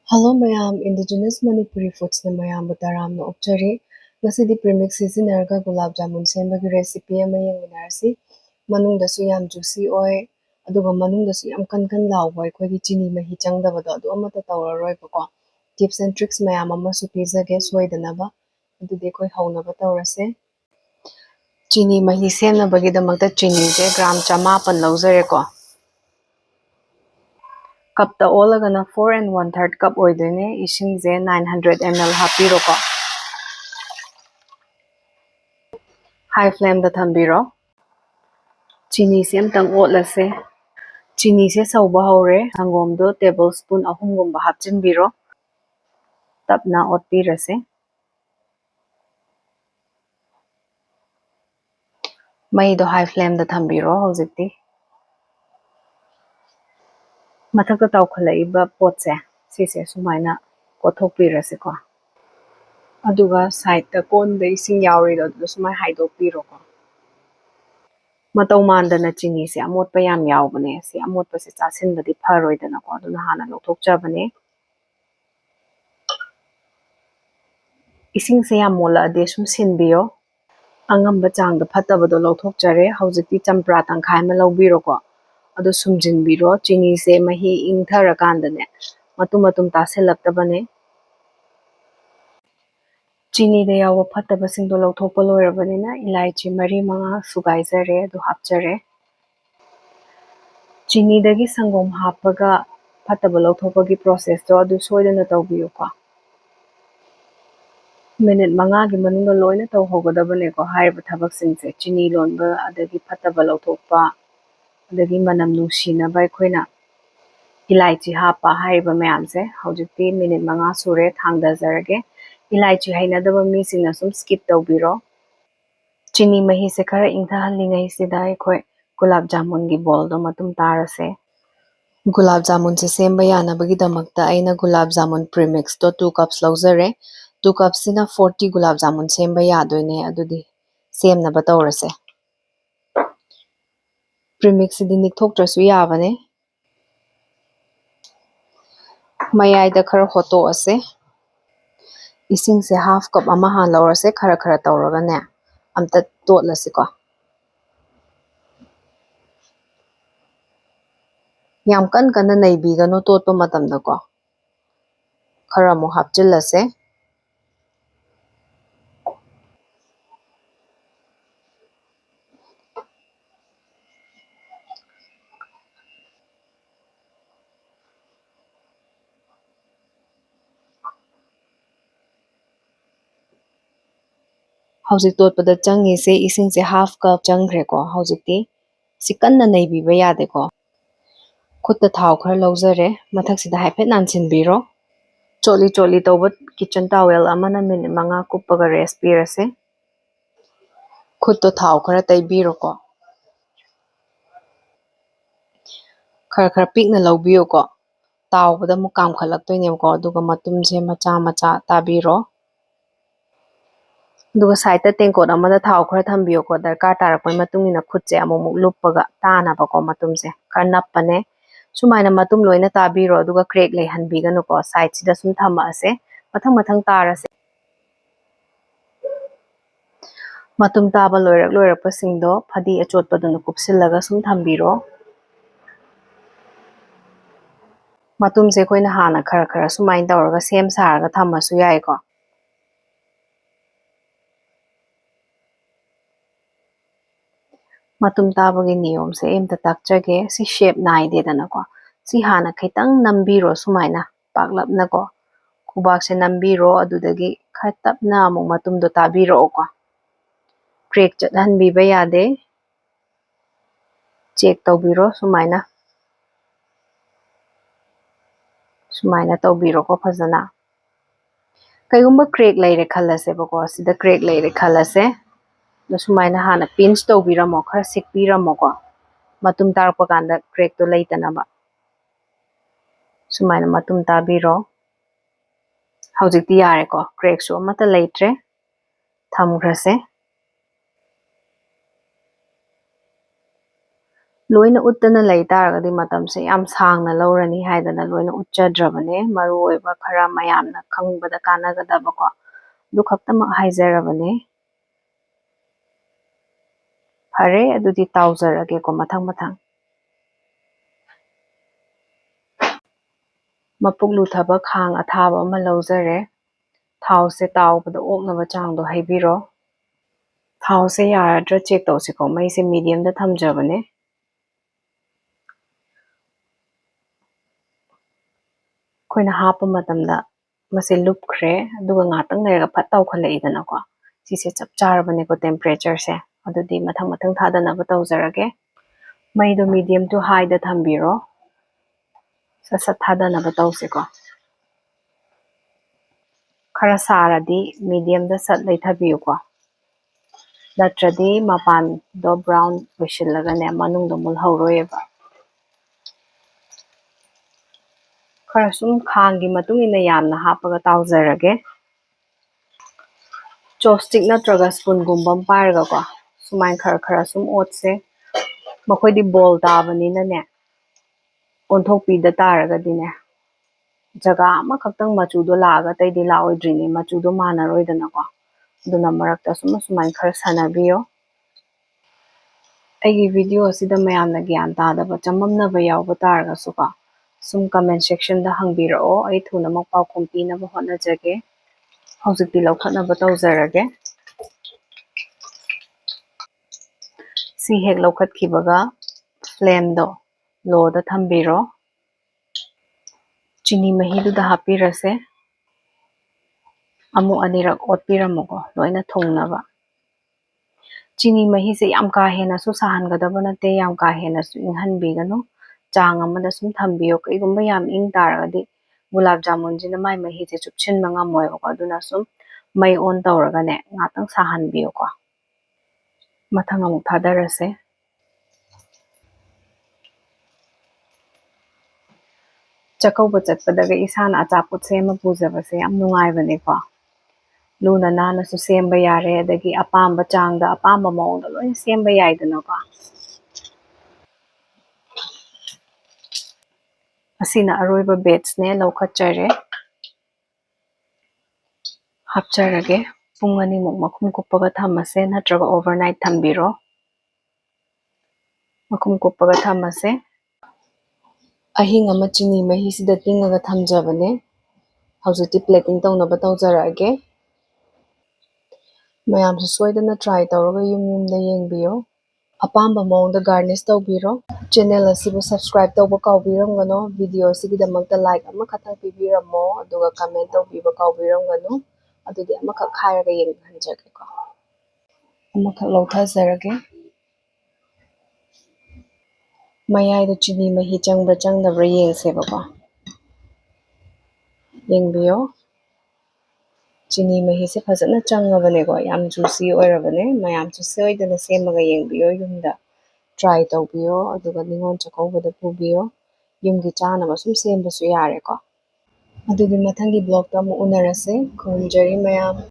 Hello mayam, indigenous Manipuri foods na mayam butaram na okchari. Ngasidi premix sizinarga gulab jamun sembagi recipe ama yenginarsi. Manungdasu yam juicy oy. Aduga manungdasu yam kan lawa aikogi chini mahi changdabado adu amata tawraroi bako. Tips and tricks mayam ama su pizage soidanaba. Adudi akhoi haunaba tawrase. Chini mahi semnabagidamagta chini se gram 100 lauzareko. Cup ta olagana 4 and 1/3 cup oidone ising je 900 ml hapiro ko. High flame da thambiro. Chini se amtang otlase. Chini se sauba haure sangom do tablespoon ahumgumba hapchinbiro. Tapna otpirase. Mai do high flame da thambiro hojikti. Mathakta tawkhalaiba potse sise sumaina kothokpirase ko. Aduga side ta kon da ising yauri do sumai haidokpiro ko. Matau mandana chini se amotpa yam yaubane se amotpa se chasinbadi pharoidana ko aduna hana lokthokchabane ising se yam mola ade sum sinbiyo angamba changda phatabado lokthokchare haujikti champra tangkhai ma lobiro ko adu sumjinbiro chini se mahi ingtharakandane matum taselaktabane chini de yawa phataba singdo lokthokpa loirabanina ilaichi mari manga sugaizare adu hapchare chini dagi sangom hapaga phataba lokthokpagi process to adu soidana tawbiyo ko minute mangagi manunga loina tawhogadabane ko haiba thabak singse chini lonba adagi phataba lokthokpa adagi manam nungsinaba aikoina ilaichi hapa haiba mayamse hojikti minute manga sure thangdazarage ilaichi hainadaba misingna sum skip tawbiro chini mahi se khara ingthahallingai sida aikoi gulab jamun gi bowl do matum tarase gulab jamun se semba yanabagidamagta aina gulab jamun premix to 2 cups lauzare 2 cups sina 40 gulab jamun semba yadoine adudi semnaba tawrase premix sidi nikthoktrasu yabane mayai da khara hoto ase ising se half cup ama han laurase khara tawraga ne amta totlase ko yam kan naibigano totpa matamda ko khara mo hapchilase hauzik totpada changi se ising se half cup changre ko hauzikti sikanna naibiba yade ko khutta thau khara lauzare mathak sida haiphet nansinbiro choli tawba kitchen towel amana minute manga kupaga rest pirase khutto thau khara taibiro ko khara pikna laubiyo ko tawbada mu kam khalaktoine ko aduga matumse macha tabiro aduga side ta tengkot amada thau khara thambiyo ko darkar tarakpai matungina khutse amumuk luppaga tanaba ko matumse khara nappane sumaina matum loina tabiro aduga crack leihanbiganu ko side sida sum thama ase mathang tarase matum taba loirak pasingdo phadi achotpaduna kupsillaga sum thambiro matumse koina hana khara sumain tawraga sem saraga thamasu yai ko matum tabagi niyom se emta takchage si shape naidedana ko si hana khitang nambiro sumaina paklapna ko kubak se nambiro adudagi khatapna amuk matumdo tabiro ko crack chathanbiba yade check tawbiro sumaina tawbiro ko phajana kaigumba crack leire khalase bako sida crack leire khalase do sumaina hana pinch tawbiramo khara sikpiramo ko matum tarpa kanda crack to leitanaba sumaina matum tabiro haujikti yare ko crack su amata leitre thamgrase ꯂꯣꯏꯅ ꯎꯠꯇꯅ ꯂꯩ ꯇꯥꯔꯒꯗꯤ ꯃꯇꯝꯁꯦ ꯌꯥꯝ ꯁꯥꯡꯅ ꯂꯧꯔꯅꯤ ꯍꯥꯏꯗꯅ ꯂꯣꯏꯅ ꯎꯠꯆꯗ꯭ꯔꯕꯅꯦ ꯃꯔꯨꯑꯣꯏꯕ ꯈꯔ ꯃꯌꯥꯝꯅ ꯈꯪꯕꯗ ꯀꯥꯟꯅꯒꯗꯕꯀꯣ ꯑꯗꯨ ꯈꯛꯇꯃꯛ ꯍꯥꯏꯖꯔꯕꯅꯦ ꯐꯔꯦ ꯑꯗꯨꯗꯤ ꯇꯥꯎꯖꯔꯒꯦꯀꯣ ꯃꯊꯪ ꯃꯊꯪ ꯃꯄꯨꯛ ꯂꯨꯊꯕ ꯈꯥꯡ ꯑꯊꯥꯕ ꯑꯃ ꯂꯧꯖꯔꯦ ꯊꯥꯎꯁꯦ ꯇꯥꯎꯕꯗ ꯑꯣꯛꯅꯕ ꯆꯥꯡꯗꯣ ꯍꯩꯕꯤꯔꯣ ꯊꯥꯎꯁꯦ ꯌꯥꯔꯗ꯭ꯔꯥ ꯆꯦꯛ ꯇꯧꯁꯤꯀꯣ ꯃꯩꯁꯦ ꯃꯤꯗꯤꯌꯝꯗ ꯊꯝꯖꯕꯅꯦ ꯑꯩꯈꯣꯏꯅ ꯍꯥꯞꯄ ꯃꯇꯝꯗ ꯃꯁꯤ ꯂꯨꯞꯈ꯭ꯔꯦ ꯑꯗꯨꯒ ꯉꯥꯛꯇꯪ ꯂꯩꯔꯒ ꯐꯠ ꯇꯥꯎꯈꯠꯂꯛꯏꯗꯅꯀꯣ ꯁꯤꯁꯦ ꯆꯞ ꯆꯥꯔꯕꯅꯦꯀꯣ ꯇꯦꯝꯄꯔꯦꯆꯔꯁꯦ ꯑꯗꯨꯗꯤ ꯃꯊꯪ ꯃꯊꯪ ꯊꯥꯗꯅꯕ ꯇꯧꯖꯔꯒꯦ ꯃꯩꯗꯣ ꯃꯤꯗꯤꯌꯝ ꯇꯨ ꯍꯥꯏꯗ ꯊꯝꯕꯤꯔꯣ ꯁꯠ ꯁꯠ ꯊꯥꯗꯅꯕ ꯇꯧꯁꯤꯀꯣ ꯈꯔ ꯁꯥꯔꯗꯤ ꯃꯤꯗꯤꯌꯝꯗ ꯁꯠ ꯂꯩꯊꯕꯤꯌꯨꯀꯣ ꯅꯠꯇ꯭ꯔꯗꯤ ꯃꯄꯥꯟꯗꯣ ꯕ꯭ꯔꯥꯎꯟ ꯑꯣꯏꯁꯤꯜꯂꯒꯅꯦ ꯃꯅꯨꯡꯗ ꯃꯨꯜꯍꯧꯔꯣꯏꯑꯕ ꯈꯔ ꯁꯨꯝ ꯈꯥꯡꯒꯤ ꯃꯇꯨꯡ ꯏꯟꯅ ꯌꯥꯝꯅ ꯍꯥꯞꯄꯒ ꯇꯥꯎꯖꯔꯒꯦ ꯆꯣꯞꯁꯇꯤꯛ ꯅꯠꯇ꯭ꯔꯒ ꯁ꯭ꯄꯨꯟꯒꯨꯝꯕ ꯑꯃ ꯄꯥꯏꯔꯒꯀꯣ ꯁꯨꯃꯥꯏꯅ ꯈꯔ ꯈꯔ ꯁꯨꯝ ꯑꯣꯠꯁꯦ ꯃꯈꯣꯏꯗꯤ ꯕꯣꯜ ꯇꯥꯕꯅꯤꯅꯅꯦ ꯑꯣꯟꯊꯣꯛꯄꯤꯗ ꯇꯥꯔꯒꯗꯤꯅꯦ ꯖꯒꯥ ꯑꯃꯈꯛꯇꯪ ꯃꯆꯨꯗꯣ ꯂꯥꯛꯑꯒ ꯑꯇꯩꯗꯤ ꯂꯥꯛꯑꯣꯏꯗ꯭ꯔꯤꯅꯦ ꯃꯆꯨꯗꯣ ꯃꯥꯟꯅꯔꯣꯏꯗꯅꯀꯣ ꯑꯗꯨꯅ ꯃꯔꯛꯇ ꯁꯨꯃꯥꯏꯅ ꯈꯔ ꯁꯥꯟꯅꯕꯤꯌꯣ ꯑꯩꯒꯤ ꯚꯤꯗꯤꯑꯣ ꯑꯁꯤꯗ ꯃꯌꯥꯝꯅ ꯒ꯭ꯌꯥꯟ ꯇꯥꯗꯕ ꯆꯃꯝꯅꯕ ꯌꯥꯎꯕ ꯇꯥꯔꯒꯁꯨꯀꯣ ꯁꯨꯝ ꯀꯃꯦꯟ ꯁꯦꯛꯁꯟꯗ ꯍꯪꯕꯤꯔꯛꯑꯣ ꯑꯩ ꯊꯨꯅꯃꯛ ꯄꯥꯎꯈꯨꯝ ꯄꯤꯅꯕ ꯍꯣꯠꯅꯖꯒꯦ ꯍꯧꯖꯤꯛꯇꯤ ꯂꯧꯈꯠꯅꯕ ꯇꯧꯖꯔꯒꯦ ꯁꯤ ꯍꯦꯛ ꯂꯧꯈꯠꯈꯤꯕꯒ ꯐ꯭ꯂꯦꯝꯗꯣ ꯂꯣꯗ ꯊꯝꯕꯤꯔꯣ ꯆꯤꯅꯤ ꯃꯍꯤꯗꯨꯗ ꯍꯥꯞꯄꯤꯔꯁꯦ ꯑꯃꯨꯛ ꯑꯅꯤꯔꯛ ꯑꯣꯠꯄꯤꯔꯝꯃꯨꯀꯣ ꯂꯣꯏꯅ ꯊꯨꯡꯅꯕ ꯆꯤꯅꯤ ꯃꯍꯤꯁꯦ ꯌꯥꯝ ꯀꯥ ꯍꯦꯟꯅꯁꯨ ꯁꯥꯍꯟꯒꯗꯕ ꯅꯠꯇꯦ ꯌꯥꯝ ꯀꯥ ꯍꯦꯟꯅꯁꯨ ꯏꯪꯍꯟꯕꯤꯒꯅꯨ ꯆꯥꯡ ꯑꯃꯗ ꯁꯨꯝ ꯊꯝꯕꯤꯌꯨ ꯀꯩꯒꯨꯝꯕ ꯌꯥꯝ ꯏꯪ ꯇꯥꯔꯒꯗꯤ ꯒꯨꯂꯥꯞ ꯖꯥꯃꯨꯟꯁꯤꯅ ꯃꯥꯏ ꯃꯍꯤꯁꯦ ꯆꯨꯞꯁꯤꯟꯕ ꯉꯝꯃꯣꯏꯕꯀꯣ ꯑꯗꯨꯅ ꯁꯨꯝ ꯃꯩ ꯑꯣꯟ ꯇꯧꯔꯒꯅꯦ ꯉꯥꯛꯇꯪ ꯁꯥꯍꯟꯕꯤꯌꯨꯀꯣ ꯃꯊꯪ ꯑꯃꯨꯛ ꯊꯥꯗꯔꯁꯦ ꯆꯥꯛꯀꯧꯕ ꯆꯠꯄꯗꯒ ꯏꯁꯥꯅ ꯑꯆꯥꯄꯣꯠ ꯁꯦꯝꯃ ꯄꯨꯖꯕꯁꯦ ꯌꯥꯝ ꯅꯨꯡꯉꯥꯏꯕꯅꯦꯀꯣ ꯂꯨꯅ ꯅꯥꯟꯅꯁꯨ ꯁꯦꯝꯕ ꯌꯥꯔꯦ ꯑꯗꯒꯤ ꯑꯄꯥꯝꯕ ꯆꯥꯡꯗ ꯑꯄꯥꯝꯕ ꯃꯑꯣꯡꯗ ꯂꯣꯏꯅ ꯁꯦꯝꯕ ꯌꯥꯏꯗꯅꯀꯣ ꯑꯁꯤꯅ ꯑꯔꯣꯏꯕ ꯕꯦꯠꯁꯅꯦ ꯂꯧꯈꯠꯆꯔꯦ ꯍꯥꯞꯆꯔꯒꯦ ꯄꯨꯡ ꯑꯅꯤꯃꯨꯛ ꯃꯈꯨꯝ ꯀꯨꯞꯄꯒ ꯊꯝꯃꯁꯦ ꯅꯠꯇ꯭ꯔꯒ ꯑꯣꯚꯔꯅꯥꯏꯠ ꯊꯝꯕꯤꯔꯣ ꯃꯈꯨꯝ ꯀꯨꯞꯄꯒ ꯊꯝꯃꯁꯦ ꯑꯍꯤꯡ ꯑꯃ ꯆꯤꯅꯤ ꯃꯍꯤꯁꯤꯗ ꯇꯤꯡꯉꯒ ꯊꯝꯖꯕꯅꯦ ꯍꯧꯖꯤꯛꯇꯤ ꯄ꯭ꯂꯦꯇꯤꯡ ꯇꯧꯅꯕ ꯇꯧꯖꯔꯛꯑꯒꯦ ꯃꯌꯥꯝꯁꯨ ꯁꯣꯏꯗꯅ ꯇ꯭ꯔꯥꯏ ꯇꯧꯔꯒ ꯌꯨꯝ ꯌꯨꯝꯗ ꯌꯦꯡꯕꯤꯌꯣ ꯑꯄꯥꯝꯕ ꯃꯑꯣꯡꯗ ꯒꯥꯔꯅꯤꯁ ꯇꯧꯕꯤꯔꯣ ꯆꯦꯅꯦꯜ ꯑꯁꯤꯕꯨ ꯁꯕꯁꯀ꯭ꯔꯥꯏꯕ ꯇꯧꯕ ꯀꯥꯎꯕꯤꯔꯝꯒꯅꯣ ꯚꯤꯗꯤꯑꯣ ꯑꯁꯤꯒꯤꯗꯃꯛꯇ ꯂꯥꯏꯛ ꯑꯃꯈꯛꯇꯪ ꯄꯤꯕꯤꯔꯝꯃꯣ ꯑꯗꯨꯒ ꯀꯃꯦꯟ ꯇꯧꯕꯤꯕ ꯀꯥꯎꯕꯤꯔꯝꯒꯅꯨ ꯑꯗꯨꯗꯤ ꯑꯃꯈꯛ ꯍꯥꯏꯔꯒ ꯌꯦꯡꯍꯟꯖꯒꯦꯀꯣ ꯑꯃꯈꯛ ꯂꯧꯊꯖꯔꯒꯦ ꯃꯌꯥꯏꯗ ꯆꯤꯅꯤ ꯃꯍꯤ ꯆꯪꯕ꯭ꯔꯥ ꯆꯪꯗꯕ꯭ꯔꯥ ꯌꯦꯡꯁꯦꯕꯀꯣ ꯌꯦꯡꯕꯤꯌꯣ ꯆꯤꯅꯤ ꯃꯍꯤꯁꯦ ꯐꯖꯅ ꯆꯪꯉꯕꯅꯦꯀꯣ ꯌꯥꯝ ꯖꯨꯁꯤ ꯑꯣꯏꯔꯕꯅꯦ ꯃꯌꯥꯝꯁꯨ ꯁꯣꯏꯗꯅ ꯁꯦꯝꯃꯒ ꯌꯦꯡꯕꯤꯌꯣ ꯌꯨꯝꯗ ꯇ꯭ꯔꯥꯏ ꯇꯧꯕꯤꯌꯣ ꯑꯗꯨꯒ ꯅꯤꯉꯣꯜ ꯆꯥꯛꯀꯧꯕꯗ ꯄꯨꯕꯤꯌꯣ ꯌꯨꯝꯒꯤ ꯆꯥꯅꯕ ꯁꯨꯝ ꯁꯦꯝꯕꯁꯨ ꯌꯥꯔꯦꯀꯣ ꯑꯗꯨꯗꯤ ꯃꯊꯪꯒꯤ ꯕ꯭ꯂꯣꯛꯇ ꯑꯃꯨꯛ ꯎꯅꯔꯁꯦ ꯈꯨꯔꯨꯝꯖꯔꯤ ꯃꯌꯥꯝ